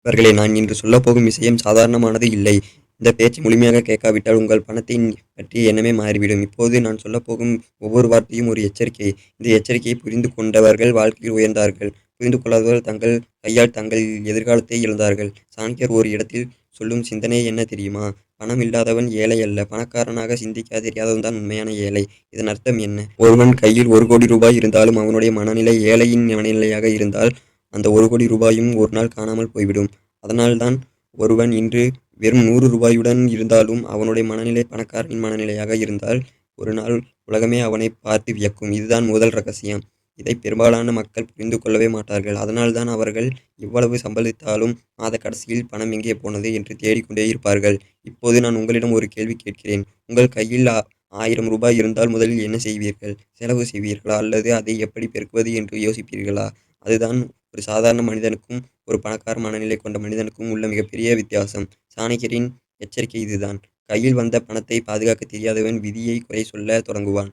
நண்பர்களே, நான் இன்று சொல்லப்போகும் விஷயம் சாதாரணமானது இல்லை. இந்த பேச்சை முழுமையாக கேட்காவிட்டால் உங்கள் பணத்தை பற்றிய எண்ணமே மாறிவிடும். இப்போது நான் சொல்லப்போகும் ஒவ்வொரு வார்த்தையும் ஒரு எச்சரிக்கை. இந்த எச்சரிக்கையை புரிந்து கொண்டவர்கள் வாழ்க்கையில் உயர்ந்தார்கள். புரிந்து கொள்ளாதவர்கள் தங்கள் கையால் தங்கள் எதிர்காலத்தை இழந்தார்கள். சாணக்கியர் ஒரு இடத்தில் சொல்லும் சிந்தனை என்ன தெரியுமா? பணம் இல்லாதவன் ஏழை அல்ல. பணக்காரனாக சிந்திக்க தெரியாதவன்தான் உண்மையான ஏழை. இதன் அர்த்தம் என்ன? ஒருவன் கையில் 1,00,00,000 இருந்தாலும் அவனுடைய மனநிலை ஏழையின் மனநிலையாக இருந்தால் அந்த 1,00,00,000 ஒரு நாள் காணாமல் போய்விடும். அதனால்தான் ஒருவன் இன்று வெறும் 100 இருந்தாலும் அவனுடைய மனநிலை பணக்காரனின் மனநிலையாக இருந்தால் ஒரு நாள் உலகமே அவனை பார்த்து வியக்கும். இதுதான் முதல் ரகசியம். இதை பெரும்பாலான மக்கள் புரிந்து கொள்ளவே மாட்டார்கள். அதனால்தான் அவர்கள் எவ்வளவு சம்பாதித்தாலும் மாத கடைசியில் பணம் எங்கே போனது என்று தேடிக்கொண்டே இருப்பார்கள். இப்போது நான் உங்களிடம் ஒரு கேள்வி கேட்கிறேன். உங்கள் கையில் ரூ. 1000 இருந்தால் முதலில் என்ன செய்வீர்கள்? செலவு செய்வீர்களா? அல்லது அதை எப்படி பெருக்குவது என்று யோசிப்பீர்களா? அதுதான் ஒரு சாதாரண மனிதனுக்கும் ஒரு பணக்கார மனநிலை கொண்ட மனிதனுக்கும் உள்ள மிகப்பெரிய வித்தியாசம். சாணக்கியரின் எச்சரிக்கை இதுதான். கையில் வந்த பணத்தை பாதுகாக்க தெரியாதவன் விதியை குறை சொல்ல தொடங்குவான்.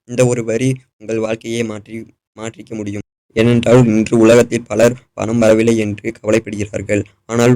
இந்த ஒரு வரி உங்கள் வாழ்க்கையை மாற்றிக்க முடியும். ஏனென்றால் இன்று உலகத்தில் பலர் பணம் வரவில்லை என்று கவலைப்படுகிறார்கள். ஆனால்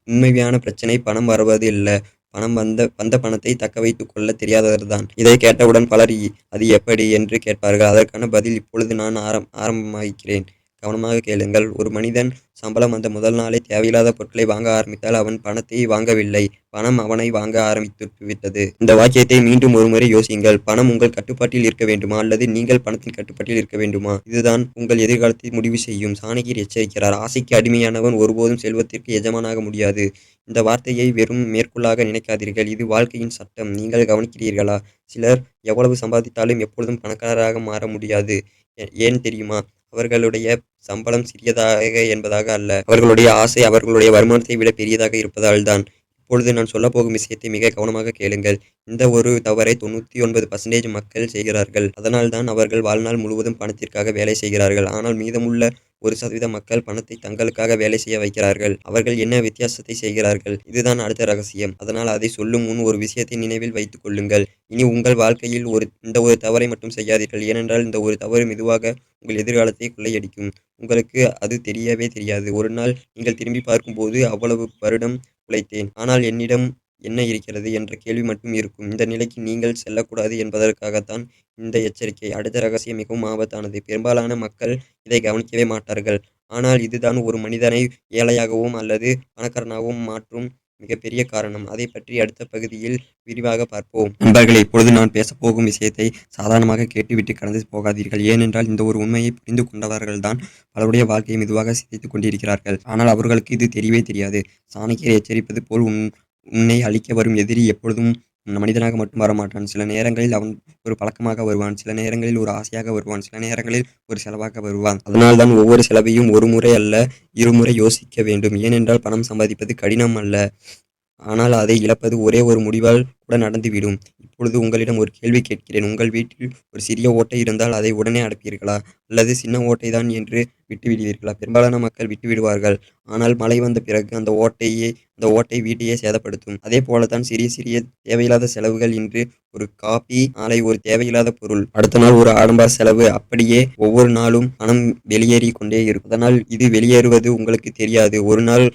உண்மையான பிரச்சனை பணம் வருவது இல்ல. பணம் வந்த பணத்தை தக்க வைத்துக் கொள்ள தெரியாதவர்தான். இதை கேட்டவுடன் பலர் அது எப்படி என்று கேட்பார்கள். அதற்கான பதில் இப்பொழுது நான் ஆரம்பமாக்கிறேன். கவனமாக கேளுங்கள். ஒரு மனிதன் சம்பளம் வந்த முதல் நாளே தேவையில்லாத பொருட்களை வாங்க ஆரம்பித்தால் அவன் பணத்தை வாங்கவில்லை. பணம் அவனை வாங்க ஆரம்பித்து விட்டது. இந்த வாக்கியத்தை மீண்டும் ஒருமுறை யோசியுங்கள். பணம் உங்கள் கட்டுப்பாட்டில் இருக்க வேண்டுமா? அல்லது நீங்கள் பணத்தின் கட்டுப்பாட்டில் இருக்க வேண்டுமா? இதுதான் உங்கள் எதிர்காலத்தை முடிவு செய்யும். சாணக்கியர் எச்சரிக்கிறார். ஆசைக்கு அடிமையானவன் ஒருபோதும் செல்வத்திற்கு எஜமானாக முடியாது. இந்த வார்த்தையை வெறும் மேற்கோளாக நினைக்காதீர்கள். இது வாழ்க்கையின் சட்டம். நீங்கள் கவனிக்கிறீர்களா? சிலர் எவ்வளவு சம்பாதித்தாலும் எப்பொழுதும் பணக்காரராக மாற முடியாது. ஏன் தெரியுமா? அவர்களுடைய சம்பளம் சிறியதாக என்பதாக அல்ல. அவர்களுடைய ஆசை அவர்களுடைய வருமானத்தை விட பெரியதாக இருப்பதால்தான். இப்பொழுது நான் சொல்லப்போகும் விஷயத்தை மிக கவனமாக கேளுங்கள். இந்த ஒரு தவறை 99% மக்கள் செய்கிறார்கள். அதனால்தான் அவர்கள் வாழ்நாள் முழுவதும் பணத்திற்காக வேலை செய்கிறார்கள். ஆனால் மீதமுள்ள 1% மக்கள் பணத்தை தங்களுக்காக வேலை செய்ய வைக்கிறார்கள். அவர்கள் என்ன வித்தியாசத்தை செய்கிறார்கள்? இதுதான் அடுத்த ரகசியம். அதனால் அதை சொல்லும் முன் ஒரு விஷயத்தை நினைவில் வைத்துக் கொள்ளுங்கள். இனி உங்கள் வாழ்க்கையில் இந்த ஒரு தவறை மட்டும் செய்யாதீர்கள். ஏனென்றால் இந்த ஒரு தவறு மெதுவாக உங்கள் எதிர்காலத்தை கொள்ளையடிக்கும். உங்களுக்கு அது தெரியவே தெரியாது. ஒரு நாள் நீங்கள் திரும்பி பார்க்கும்போது அவ்வளவு வருடம் உழைத்தேன். ஆனால் என்னிடம் என்ன இருக்கிறது என்ற கேள்வி மட்டும் இருக்கும். இந்த நிலைக்கு நீங்கள் செல்லக்கூடாது என்பதற்காகத்தான் இந்த எச்சரிக்கை. அடுத்த ரகசியம் மிகவும் ஆபத்தானது. பெரும்பாலான மக்கள் இதை கவனிக்கவே மாட்டார்கள். ஆனால் இதுதான் ஒரு மனிதனை ஏழையாகவும் அல்லது பணக்காரனாகவும் மாற்றும் மிகப்பெரிய காரணம். அதை பற்றி அடுத்த பகுதியில் விரிவாக பார்ப்போம். நண்பர்களே, இப்பொழுது நான் பேசப்போகும் விஷயத்தை சாதாரணமாக கேட்டுவிட்டு கடந்து போகாதீர்கள். ஏனென்றால் இந்த ஒரு உண்மையை புரிந்து கொண்டவர்கள்தான் பலருடைய வாழ்க்கையை மெதுவாக சிதைத்துக் கொண்டிருக்கிறார்கள். ஆனால் அவர்களுக்கு இது தெரியவே தெரியாது. சாணக்கியர் எச்சரிப்பது போல் உன்னை அழிக்க வரும் எதிரி எப்பொழுதும் மனிதனாக மட்டும் வரமாட்டான். சில நேரங்களில் அவன் ஒரு பழக்கமாக வருவான். சில நேரங்களில் ஒரு ஆசையாக வருவான். சில நேரங்களில் ஒரு செலவாக வருவான். அதனால்தான் ஒவ்வொரு செலவையும் ஒரு முறை அல்ல, இருமுறை யோசிக்க வேண்டும். ஏனென்றால் பணம் சம்பாதிப்பது கடினம் அல்ல. ஆனால் அதை இழப்பது ஒரே ஒரு முடிவால் கூட நடந்துவிடும். இப்பொழுது உங்களிடம் ஒரு கேள்வி கேட்கிறேன். உங்கள் வீட்டில் ஒரு சிறிய ஓட்டை இருந்தால் அதை உடனே அடைப்பீர்களா? அல்லது சின்ன ஓட்டை தான் என்று விட்டுவிடுவீர்களா? பெரும்பாலான மக்கள் விட்டுவிடுவார்கள். ஆனால் மழை வந்த பிறகு அந்த ஓட்டை வீட்டையே சேதப்படுத்தும். அதே போலத்தான் சிறிய சிறிய தேவையில்லாத செலவுகள். இன்று ஒரு காபி, நாளை ஒரு தேவையில்லாத பொருள், அடுத்த நாள் ஒரு ஆடம்பர செலவு. அப்படியே ஒவ்வொரு நாளும் பணம் வெளியேறி கொண்டே இருக்கும். அதனால் இது வெளியேறுவது உங்களுக்கு தெரியாது. ஒரு நாள்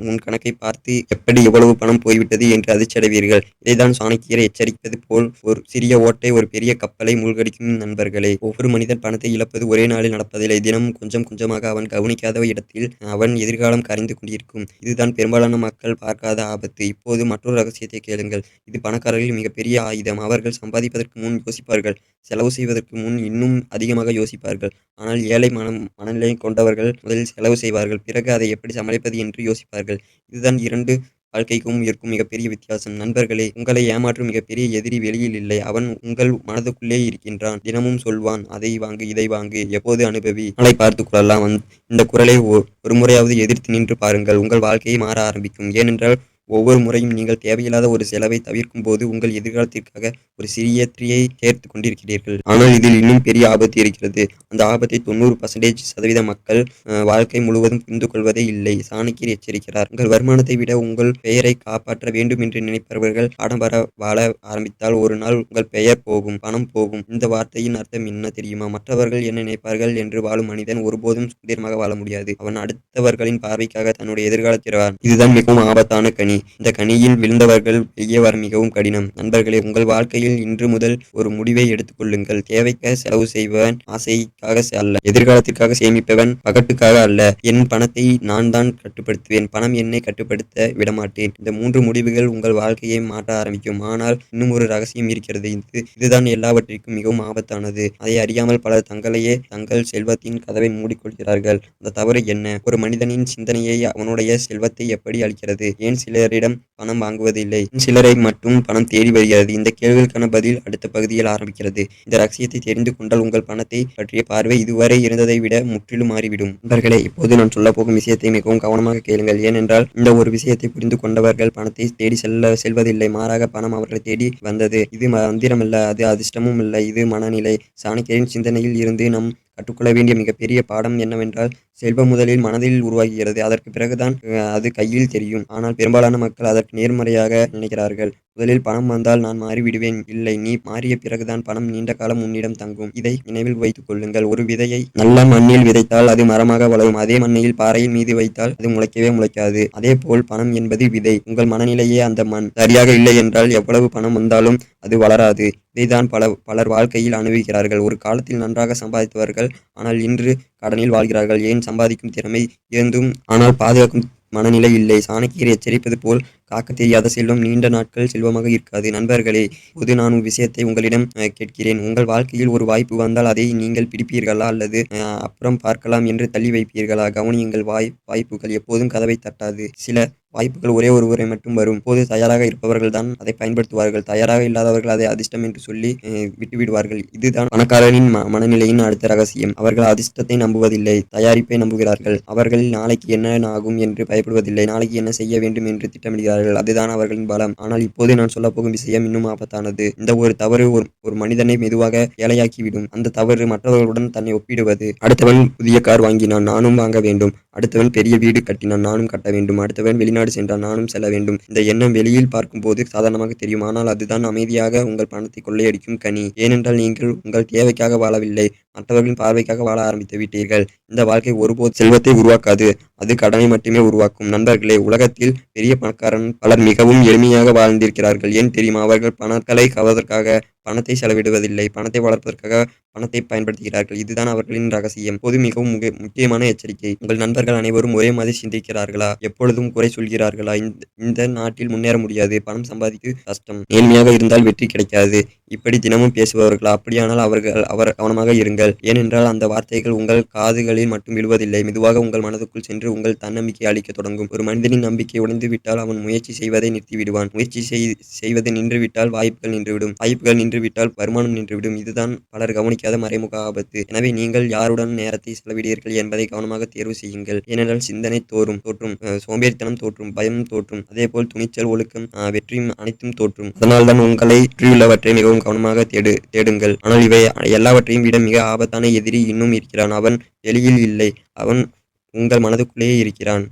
உன் கணக்கை பார்த்து எப்படி இவ்வளவு பணம் போய்விட்டது என்று அதிர்ச்சியடைவீர்கள். இதைதான் சாணக்கியர் எச்சரிப்பது போல் ஒரு சிறிய ஓட்டை ஒரு பெரிய கப்பலை மூழ்கடிக்கும். நண்பர்களே, ஒவ்வொரு மனிதன் பணத்தை இழப்பது ஒரே நாளில் நடப்பதில்லை. தினமும் கொஞ்சம் கொஞ்சமாக அவன் கவனிக்காத இடத்தில் அவன் எதிர்காலம் கரைந்து கொண்டிருக்கும். இதுதான் பெரும்பாலான மக்கள் பார்க்காத ஆபத்து. இப்போது மற்றொரு ரகசியத்தை கேளுங்கள். இது பணக்காரர்களின் மிகப்பெரிய ஆயுதம். அவர்கள் சம்பாதிப்பதற்கு முன் யோசிப்பார்கள். செலவு செய்வதற்கு முன் இன்னும் அதிகமாக யோசிப்பார்கள். ஆனால் ஏழை மனநிலை கொண்டவர்கள் முதலில் செலவு செய்வார்கள். பிறகு அதை எப்படி சமாளிப்பது என்று யோசிப்பார்கள். இதுதான் இரண்டு வாழ்க்கைக்கும் இருக்கும் மிகப்பெரிய வித்தியாசம். நண்பர்களே, உங்களை ஏமாற்றும் மிகப்பெரிய எதிரி வெளியில் இல்லை. அவன் உங்கள் மனதுக்குள்ளே இருக்கின்றான். தினமும் சொல்வான், அதை வாங்கு, இதை வாங்கு, எப்போது அனுபவி, நாளை பார்த்துக் கொள்ளலாம். இந்த குரலை ஒரு முறையாவது எதிர்த்து நின்று பாருங்கள். உங்கள் வாழ்க்கையை மாற ஆரம்பிக்கும். ஏனென்றால் ஒவ்வொரு முறையும் நீங்கள் தேவையில்லாத ஒரு செலவை தவிர்க்கும் போது உங்கள் எதிர்காலத்திற்காக ஒரு சிறிய வெற்றியை சேர்த்துக் கொண்டிருக்கிறீர்கள். ஆனால் இதில் இன்னும் பெரிய ஆபத்து இருக்கிறது. அந்த ஆபத்தை 90% மக்கள் வாழ்க்கை முழுவதும் புரிந்து கொள்வதே இல்லை. சாணக்கியர் எச்சரிக்கிறார். உங்கள் வருமானத்தை விட உங்கள் பெயரை காப்பாற்ற வேண்டும் என்று நினைப்பவர்கள் ஆடம்பர வாழ ஆரம்பித்தால் ஒரு நாள் உங்கள் பெயர் போகும், பணம் போகும். இந்த வார்த்தையின் அர்த்தம் என்ன தெரியுமா? மற்றவர்கள் என்ன நினைப்பார்கள் என்று வாழும் மனிதன் ஒருபோதும் சுதந்திரமாக வாழ முடியாது. அவன் அடுத்தவர்களின் பார்வைக்காக தன்னுடைய எதிர்காலத்தை இழப்பான். இதுதான் மிகவும் ஆபத்தான கனி. இந்த கனியில் விழுந்தவர்கள் வெளியே வர மிகவும் கடினம். நண்பர்களே, உங்கள் வாழ்க்கையில் இன்று முதல் ஒரு முடிவை எடுத்துக் கொள்ளுங்கள். தேவைக்காக செலவு செய்பவன் ஆசைக்காக அல்ல, எதிர்காலத்திற்காக சேமிப்பவன் பகட்டுக்காக அல்ல. என் பணத்தை நான் தான் கட்டுப்படுத்துவேன், பணம் என்னை கட்டுப்படுத்த விடமாட்டேன். இந்த 3 முடிவுகள் உங்கள் வாழ்க்கையை மாற்ற ஆரம்பிக்கும். ஆனால் இன்னும் ஒரு ரகசியம் இருக்கிறது. இதுதான் எல்லாவற்றிற்கும் மிகவும் ஆபத்தானது. அதை அறியாமல் பலர் தங்களையே தங்கள் செல்வத்தின் கதவை மூடிக்கொள்கிறார்கள். அந்த தவறு என்ன? ஒரு மனிதனின் சிந்தனையை அவனுடைய செல்வத்தை எப்படி அளிக்கிறது? ஏன் சிலரிடம் பணம் வாங்குவதில்லை? சிலரை மட்டும் பணம் தேடி வருகிறது? இந்த கேள்விகளுக்கான பதில் அடுத்த பகுதியில் ஆரம்பிக்கிறது. இந்த ரகசியத்தை தெரிந்து கொண்டால் உங்கள் பணத்தை பற்றிய பார்வை இதுவரை இருந்ததை விட முற்றிலும் மாறிவிடும். நண்பர்களே, இப்போது நான் சொல்ல போகும் விஷயத்தை மிகவும் கவனமாக கேளுங்கள். ஏனென்றால் இந்த ஒரு விஷயத்தை புரிந்து கொண்டவர்கள் பணத்தை தேடி செல்வதில்லை. மாறாக பணம் அவர்களை தேடி வந்தது. இது மந்திரமல்ல, அது அதிர்ஷ்டமும் இல்லை, இது மனநிலை. சாணக்கியரின் சிந்தனையில் இருந்து நாம் கற்றுக்கொள்ள வேண்டிய மிகப்பெரிய பாடம் என்னவென்றால், செல்வம் முதலில் மனதில் உருவாகிறது. அதற்கு பிறகுதான் அது கையில் தெரியும். ஆனால் பெரும்பாலான மக்கள் அதற்கு நேர்மறையாக நினைக்கிறார்கள். முதலில் பணம் வந்தால் நான் மாறிவிடுவேன். இல்லை, நீ மாறிய பிறகுதான் பணம் நீண்ட காலம் உன்னிடம் தங்கும். இதை நினைவில் வைத்துக் கொள்ளுங்கள். ஒரு விதையை நல்ல மண்ணில் விதைத்தால் அது மரமாக வளரும். அதே மண்ணில் பாறையின் மீது வைத்தால் அது முளைக்கவே முளைக்காது. அதே போல் பணம் என்பது விதை. உங்கள் மனநிலையே அந்த மண். சரியாக இல்லை என்றால் எவ்வளவு பணம் வந்தாலும் அது வளராது. இதைதான் பலர் வாழ்க்கையில் அனுபவிக்கிறார்கள். ஒரு காலத்தில் நன்றாக சம்பாதித்தவர்கள் ஆனால் இன்று கடனில் வாழ்கிறார்கள். ஏன்? சம்பாதிக்கும் திறமை இருந்தும் ஆனால் பாதுகாக்கும் மனநிலை இல்லை. சாணக்கியர் எச்சரிப்பது போல் காக்க தெரியாத செல்வம் நீண்ட நாட்கள் செல்வமாக இருக்காது. நண்பர்களே, இப்போது நான் ஒரு விஷயத்தை உங்களிடம் கேட்கிறேன். உங்கள் வாழ்க்கையில் ஒரு வாய்ப்பு வந்தால் அதை நீங்கள் பிடிப்பீர்களா அல்லது அப்புறம் பார்க்கலாம் என்று தள்ளி வைப்பீர்களா? கவனியுங்கள், வாய்ப்புகள் எப்போதும் கதவை தட்டாது. சில வாய்ப்புகள் ஒரே ஒருவரை மட்டும் வரும். இப்போது தயாராக இருப்பவர்கள் தான் அதை பயன்படுத்துவார்கள். தயாராக இல்லாதவர்கள் அதை அதிர்ஷ்டம் என்று சொல்லி விட்டுவிடுவார்கள். இதுதான் பணக்காரனின் மனநிலையின் அடுத்த ரகசியம். அவர்கள் அதிர்ஷ்டத்தை நம்புவதில்லை, தயாரிப்பை நம்புகிறார்கள். அவர்கள் நாளைக்கு என்ன ஆகும் என்று பயப்படுவதில்லை, நாளைக்கு என்ன செய்ய வேண்டும் என்று திட்டமிடுகிறார்கள். அதுதான் அவர்களின் பலம். ஆனால் இப்போது நான் சொல்ல போகும் விஷயம் இன்னும் ஆபத்தானது. இந்த ஒரு தவறு ஒரு மனிதனை மெதுவாக ஏழையாக்கிவிடும். அந்த தவறு மற்றவர்களுடன் தன்னை ஒப்பிடுவது. அடுத்தவன் புதிய கார் வாங்கினான், நானும் வாங்க வேண்டும். அடுத்தவன் பெரிய வீடு கட்டினான், நானும் கட்ட வேண்டும். அடுத்தவன் வெளிநாடு சென்றான், நானும் செல்ல வேண்டும். இந்த எண்ணம் வெளியில் பார்க்கும் போது சாதாரணமாக தெரியும். ஆனால் அதுதான் அமைதியாக உங்கள் பணத்தை கொள்ளையடிக்கும் கனி. ஏனென்றால் நீங்கள் உங்கள் தேவைக்காக வாழவில்லை, மற்றவர்களின் பார்வைக்காக வாழ ஆரம்பித்து விட்டீர்கள். இந்த வாழ்க்கை ஒருபோது செல்வத்தை உருவாக்காது, அது கடனை மட்டுமே உருவாக்கும். நண்பர்களே, உலகத்தில் பெரிய பணக்காரன் பலர் மிகவும் எளிமையாக வாழ்ந்திருக்கிறார்கள். ஏன் தெரியுமா? அவர்கள் பணங்களை கவர்வதற்காக பணத்தை செலவிடுவதில்லை, பணத்தை வளர்ப்பதற்காக பணத்தை பயன்படுத்துகிறார்கள். இதுதான் அவர்களின் ரகசியம். பொது மிகவும் முக்கியமான எச்சரிக்கை. உங்கள் நண்பர்கள் அனைவரும் ஒரே மாதிரி சிந்திக்கிறார்களா? எப்பொழுதும் குறை சொல்கிறார்களா? இந்த நாட்டில் முன்னேற முடியாது, பணம் சம்பாதிக்க கஷ்டம், நேர்மையாக இருந்தால் வெற்றி கிடைக்காது, இப்படி தினமும் பேசுபவர்களா? அப்படியானால் அவர் கவனமாக இருங்கள். ஏனென்றால் அந்த வார்த்தைகள் உங்கள் காதுகளில் மட்டும் விழுவதில்லை, மெதுவாக உங்கள் மனதுக்குள் சென்று உங்கள் தன்னம்பிக்கை அளிக்க தொடங்கும். ஒரு மனிதனின் நம்பிக்கை உடைந்து விட்டால் அவன் முயற்சி செய்வதை நிறுத்திவிடுவான். முயற்சி செய்வது நின்றுவிட்டால் வாய்ப்புகள் நின்றுவிடும். வாய்ப்புகள் நின்றுவிட்டால் வருமானம் நின்றுவிடும். இதுதான் பலர் கவனிக்காத மறைமுக ஆபத்து. எனவே நீங்கள் யாருடன் நேரத்தை செலவிடுகிறீர்கள் என்பதை கவனமாக தேர்வு செய்யுங்கள். ஏனென்றால் சிந்தனை தோற்றும், சோம்பேறித்தனம் தோற்றும், பயம் தோற்றும், அதேபோல் துணிச்சல், ஒழுக்கம், வெற்றியும் அனைத்தும் தோற்றும். அதனால்தான் உங்களை சுற்றியுள்ளவற்றை மிகவும் கவனமாக தேடுங்கள். ஆனால் இவை எல்லாவற்றையும் விட மிக ஆபத்தான எதிரி இன்னும் இருக்கிறான். அவன் வெளியில் இல்லை, அவன் உங்கள் மனதுக்குள்ளேயே இருக்கிறான்.